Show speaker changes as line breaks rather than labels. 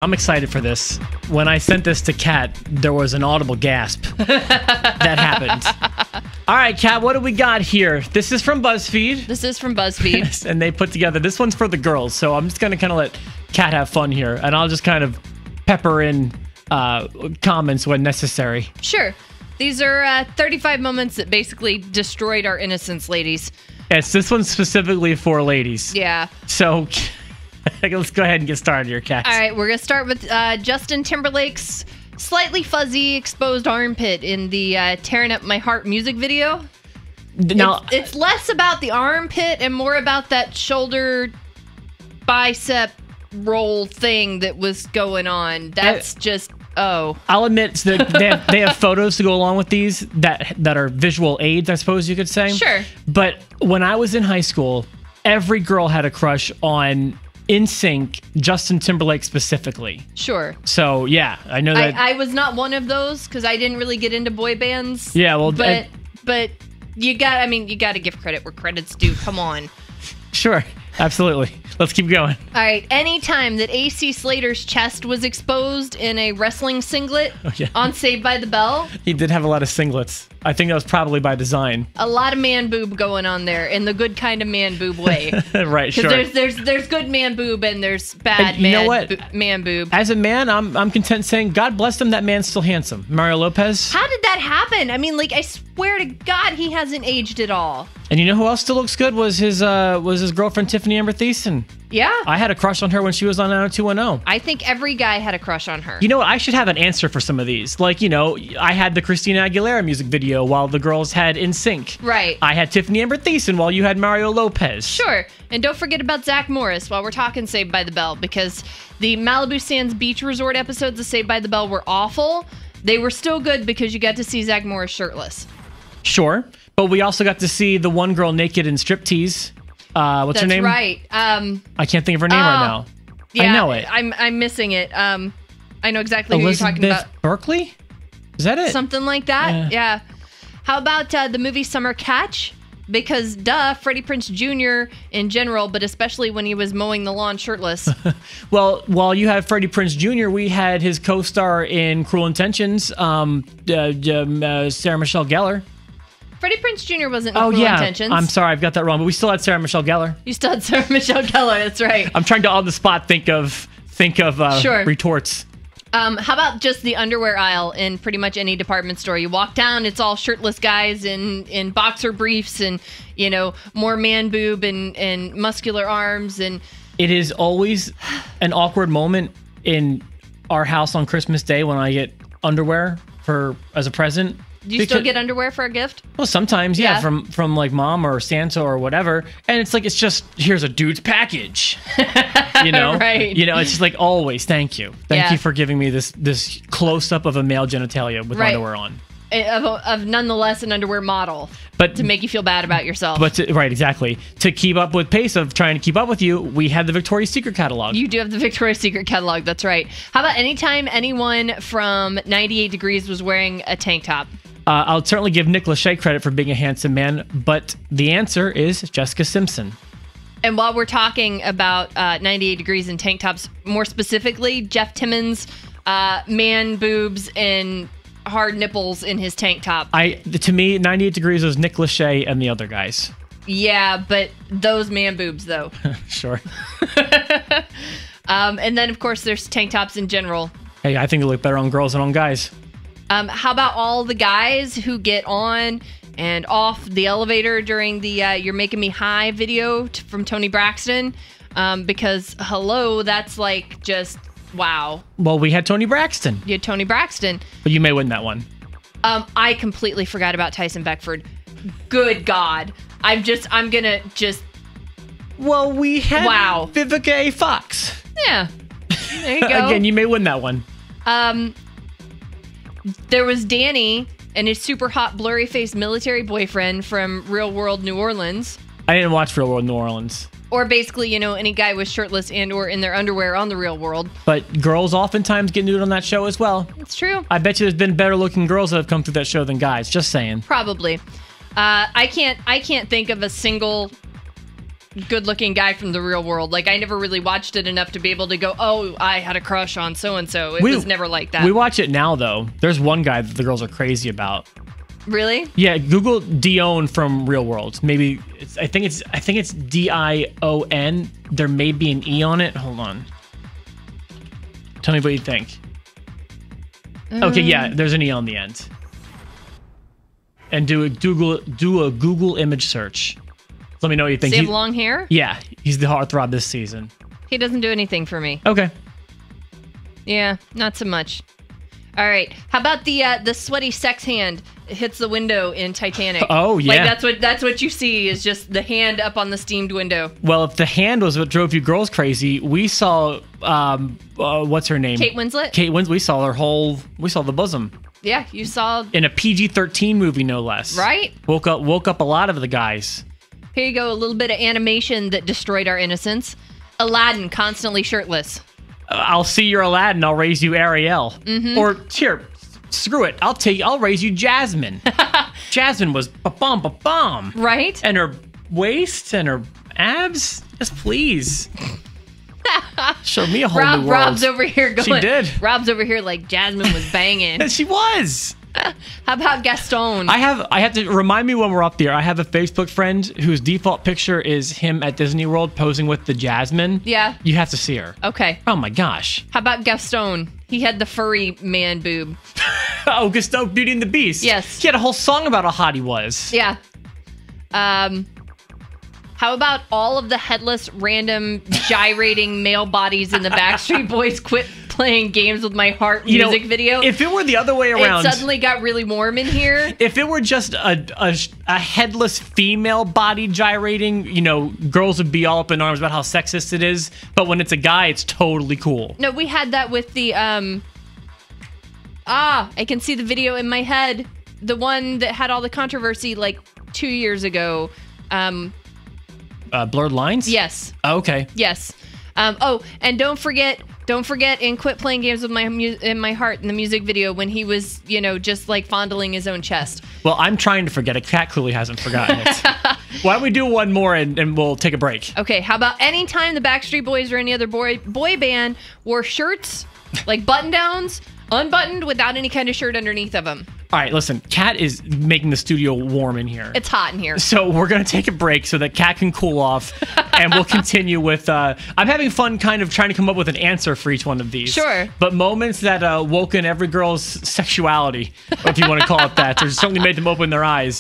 I'm excited for this. When I sent this to Kat, there was an audible gasp that happened. All right, Kat, what do we got here? This is from BuzzFeed.
This is from BuzzFeed.
And they put together, this one's for the girls, so I'm just going to kind of let Kat have fun here, and I'll just kind of pepper in comments when necessary.
Sure. These are 35 moments that basically destroyed our innocence, ladies.
Yes, this one's specifically for ladies.
Yeah.
So let's go ahead and get started here, Kat.
All right, we're going to start with Justin Timberlake's slightly fuzzy exposed armpit in the Tearing Up My Heart music video.
Now,
it's less about the armpit and more about that shoulder bicep roll thing that was going on. That's just... Oh,
I'll admit that they have photos to go along with these that are visual aids, I suppose you could say.
Sure.
But when I was in high school, every girl had a crush on NSYNC, Justin Timberlake specifically.
Sure.
So yeah, I know that.
I was not one of those because I didn't really get into boy bands.
Yeah, well,
but you got to give credit where credit's due. Come on.
Sure. Absolutely. Let's keep going.
All right. Anytime that AC Slater's chest was exposed in a wrestling singlet on Saved by the Bell.
He did have a lot of singlets. I think that was probably by design.
A lot of man boob going on there in the good kind of man boob way.
Right, sure.
Because there's good man boob and there's bad man boob.
As a man, I'm content saying God bless him, that man's still handsome. Mario Lopez.
How did that happen? I mean, like, I swear to God, he hasn't aged at all.
And you know who else still looks good was his girlfriend Tiffany Amber Thiessen.
Yeah.
I had a crush on her when she was on 90210.
I think every guy had a crush on her.
You know what? I should have an answer for some of these. Like, you know, I had the Christina Aguilera music video while the girls had NSYNC.
Right.
I had Tiffany Amber Thiessen while you had Mario Lopez.
Sure. And don't forget about Zach Morris while we're talking Saved by the Bell, because the Malibu Sands Beach Resort episodes of Saved by the Bell were awful. They were still good because you got to see Zach Morris shirtless.
Sure. But we also got to see the one girl naked in striptease. What's her name?
That's right.
I can't think of her name right now.
Yeah,
I know it.
I'm missing it. I know exactly who you're talking about.
Berkeley? Is that it?
Something like that? Yeah. How about the movie Summer Catch? Because, Freddie Prinze Jr. in general, but especially when he was mowing the lawn shirtless.
Well, while you had Freddie Prinze Jr., we had his co-star in Cruel Intentions, Sarah Michelle Gellar.
Freddie Prinze Jr. wasn't in Cruel Intentions.
I'm sorry, I've got that wrong, but we still had Sarah Michelle Gellar.
You still had Sarah Michelle Gellar, that's right.
I'm trying to on the spot think of retorts.
How about just the underwear aisle in pretty much any department store? You walk down, it's all shirtless guys in boxer briefs and, you know, more man boob and muscular arms. And
it is always an awkward moment in our house on Christmas Day when I get underwear as a present.
Do you still get underwear for a gift?
Well, sometimes, yeah, from like mom or Santa or whatever. And it's like, it's just, here's a dude's package. You know?
Right.
You know, it's just like, always, thank you. Thank you for giving me this close-up of a male genitalia with underwear on.
Of nonetheless an underwear model. But to make you feel bad about yourself.
Right, exactly. To keep up with pace of trying to keep up with you, we had the Victoria's Secret catalog.
You do have the Victoria's Secret catalog, that's right. How about anytime anyone from 98 Degrees was wearing a tank top?
I'll certainly give Nick Lachey credit for being a handsome man, but the answer is Jessica Simpson.
And while we're talking about 98 Degrees and tank tops, more specifically, Jeff Timmons, man boobs and hard nipples in his tank top.
To me, 98 Degrees was Nick Lachey and the other guys.
Yeah, but those man boobs, though.
Sure.
And then, of course, there's tank tops in general.
Hey, I think they look better on girls than on guys.
How about all the guys who get on and off the elevator during the You're Making Me High video from Toni Braxton? Because, hello, that's like just, wow.
Well, we had Toni Braxton.
You had Toni Braxton.
But you may win that one.
I completely forgot about Tyson Beckford. Good God. I'm gonna just...
Well, we had Vivica A. Fox.
Yeah. There you go.
Again, you may win that one.
There was Danny and his super hot blurry-faced military boyfriend from Real World New Orleans.
I didn't watch Real World New Orleans.
Or basically, you know, any guy was shirtless and or in their underwear on The Real World.
But girls oftentimes get nude on that show as well.
It's true.
I bet you there's been better-looking girls that have come through that show than guys. Just saying.
Probably. I can't think of a single good-looking guy from the real world. Like, I never really watched it enough to be able to go, oh, I had a crush on so-and-so. It was never like that.
We watch it now, though. There's one guy that the girls are crazy about.
Really?
Yeah, Google Dion from Real World. Maybe I think it's Dion. There may be an E on it. Hold on. Tell me what you think. Okay, yeah, there's an E on the end. And do a Google image search. Let me know what you think.
Does he have long hair?
Yeah, he's the heartthrob this season.
He doesn't do anything for me.
Okay.
Yeah, not so much. All right. How about the sweaty sex hand hits the window in Titanic?
Oh yeah.
Like that's what you see is just the hand up on the steamed window.
Well, if the hand was what drove you girls crazy, we saw what's her name?
Kate Winslet.
Kate Winslet. We saw the bosom.
Yeah, you saw
In a PG-13 movie, no less.
Right.
Woke up a lot of the guys.
Here you go, a little bit of animation that destroyed our innocence. Aladdin constantly shirtless.
I'll see your Aladdin. I'll raise you Ariel. Or here, screw it. I'll raise you Jasmine. Jasmine was ba-bum.
Right?
And her waist and her abs. Just please. Show me a whole new world.
Rob's over here going.
She did.
Rob's over here like Jasmine was banging.
She was.
How about Gaston?
I have to remind me when we're up there. I have a Facebook friend whose default picture is him at Disney World posing with the Jasmine.
Yeah.
You have to see her.
Okay.
Oh my gosh.
How about Gaston? He had the furry man boob.
Oh, Gaston, Beauty and the Beast.
Yes.
He had a whole song about how hot he was.
Yeah. How about all of the headless, random, gyrating male bodies in the Backstreet Boys Quit Playing Games with My Heart music video?
If it were the other way around.
It suddenly got really warm in here.
If it were just a headless female body gyrating, girls would be all up in arms about how sexist it is. But when it's a guy, it's totally cool.
No, we had that with the, I can see the video in my head. The one that had all the controversy like 2 years ago.
Blurred Lines?
Yes.
Oh, okay.
Yes. And don't forget and Quit Playing Games with My Heart in the music video when he was, just like fondling his own chest.
Well, I'm trying to forget it. Kat clearly hasn't forgotten it. Why don't we do one more and we'll take a break?
Okay, how about any time the Backstreet Boys or any other boy band wore shirts, like button-downs, unbuttoned without any kind of shirt underneath of them?
All right, listen, Kat is making the studio warm in here.
It's hot in here.
So we're going to take a break so that Kat can cool off, and we'll continue with... I'm having fun kind of trying to come up with an answer for each one of these.
Sure.
But moments that woken every girl's sexuality, if you want to call it that, or certainly made them open their eyes.